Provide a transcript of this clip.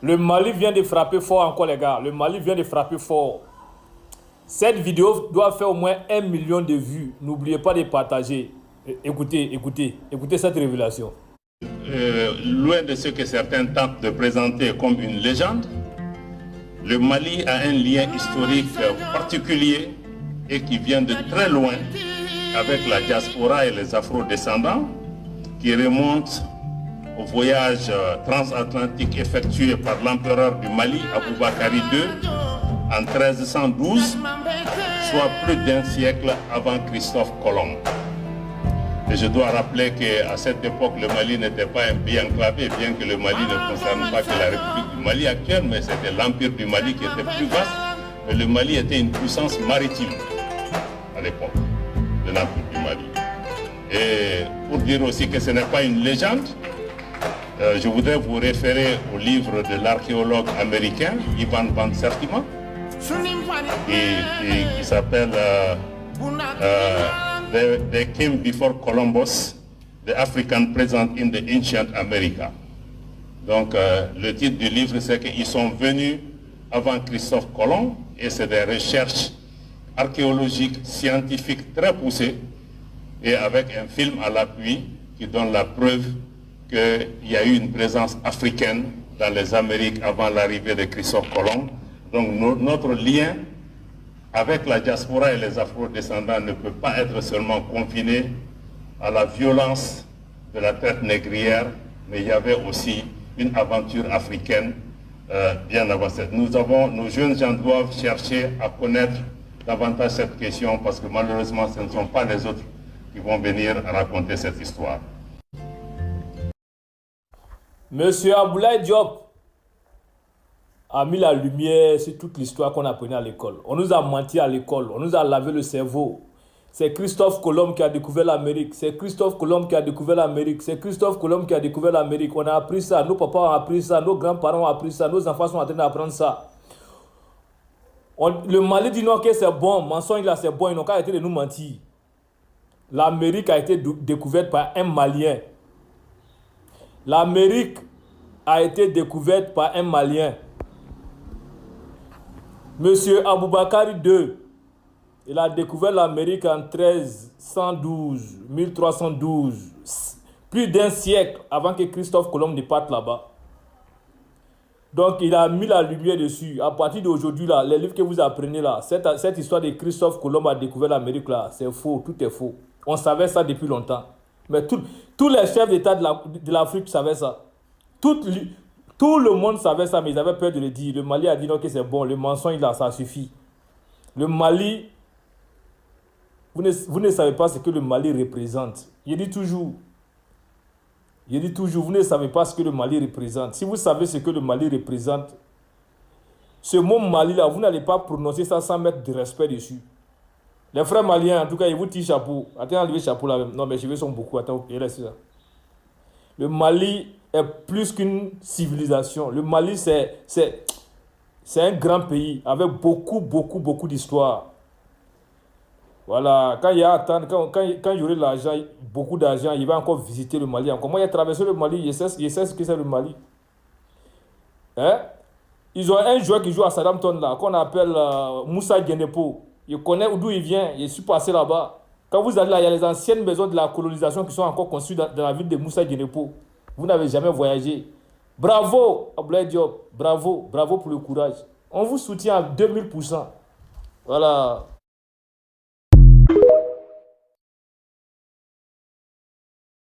Le Mali vient de frapper fort encore, les gars. Le Mali vient de frapper fort. Cette vidéo doit faire au moins 1 million de vues. N'oubliez pas de partager. Écoutez cette révélation. Loin de ce que certains tentent de présenter comme une légende, le Mali a un lien historique particulier et qui vient de très loin avec la diaspora et les afro-descendants, qui remonte au voyage transatlantique effectué par l'empereur du Mali, Aboubakari II, en 1312, soit plus d'un siècle avant Christophe Colomb. Et je dois rappeler qu'à cette époque, le Mali n'était pas un pays enclavé, bien que le Mali ne concerne pas que la République du Mali actuelle, mais c'était l'Empire du Mali qui était plus vaste. Mais le Mali était une puissance maritime à l'époque de l'Empire du Mali. Et pour dire aussi que ce n'est pas une légende, je voudrais vous référer au livre de l'archéologue américain Ivan Van Sertima, qui s'appelle They Came Before Columbus, The African Present in the Ancient America. Donc le titre du livre, c'est qu'ils sont venus avant Christophe Colomb, et c'est des recherches archéologiques, scientifiques très poussées, et avec un film à l'appui qui donne la preuve qu'il y a eu une présence africaine dans les Amériques avant l'arrivée de Christophe Colomb. Donc notre lien avec la diaspora et les afro-descendants ne peut pas être seulement confiné à la violence de la traite négrière, mais il y avait aussi une aventure africaine bien avancée. Nos jeunes gens doivent chercher à connaître davantage cette question, parce que malheureusement ce ne sont pas les autres qui vont venir raconter cette histoire. Monsieur Aboulaye Diop a mis la lumière sur toute l'histoire qu'on apprenait à l'école. On nous a menti à l'école, on nous a lavé le cerveau. C'est Christophe Colomb qui a découvert l'Amérique. C'est Christophe Colomb qui a découvert l'Amérique. C'est Christophe Colomb qui a découvert l'Amérique. On a appris ça, nos papas ont appris ça, nos grands-parents ont appris ça, nos enfants sont en train d'apprendre ça. Le Mali dit non que c'est bon, mensonge là c'est bon, ils n'ont qu'à arrêter de nous mentir. L'Amérique a été découverte par un Malien. L'Amérique a été découverte par un Malien. Monsieur Aboubakari II, il a découvert l'Amérique en 1312, plus d'un siècle avant que Christophe Colomb ne parte là-bas. Donc il a mis la lumière dessus. À partir d'aujourd'hui, là, les livres que vous apprenez là, cette histoire de Christophe Colomb a découvert l'Amérique là, c'est faux, tout est faux. On savait ça depuis longtemps. Mais tous les chefs d'État de l'Afrique savaient ça. Tout le monde savait ça, mais ils avaient peur de le dire. Le Mali a dit non que c'est bon, le mensonge là, ça suffit. Le Mali, vous ne savez pas ce que le Mali représente. Je dis toujours, vous ne savez pas ce que le Mali représente. Si vous savez ce que le Mali représente, ce mot Mali là, vous n'allez pas prononcer ça sans mettre de respect dessus. Les frères maliens, en tout cas, ils vous tirent chapeau. Attends, enlevez le chapeau là même. Non, mais je veux sont beaucoup. Attends, laisse ça. Le Mali est plus qu'une civilisation. Le Mali, c'est un grand pays avec beaucoup d'histoire. Voilà, quand il y a quand il y aurait l'argent, beaucoup d'argent, il va encore visiter le Mali. Encore moi, il a traversé le Mali, il sait ce que c'est le Mali. Hein? Ils ont un joueur qui joue à Southampton là, qu'on appelle Moussa Guénépo. Il connaît d'où il vient, je suis passé là-bas. Quand vous allez là, il y a les anciennes maisons de la colonisation qui sont encore construites dans la ville de Moussa Guénépo. Vous n'avez jamais voyagé. Bravo, Aboulaye Diop, bravo pour le courage. On vous soutient à 2000%. Voilà.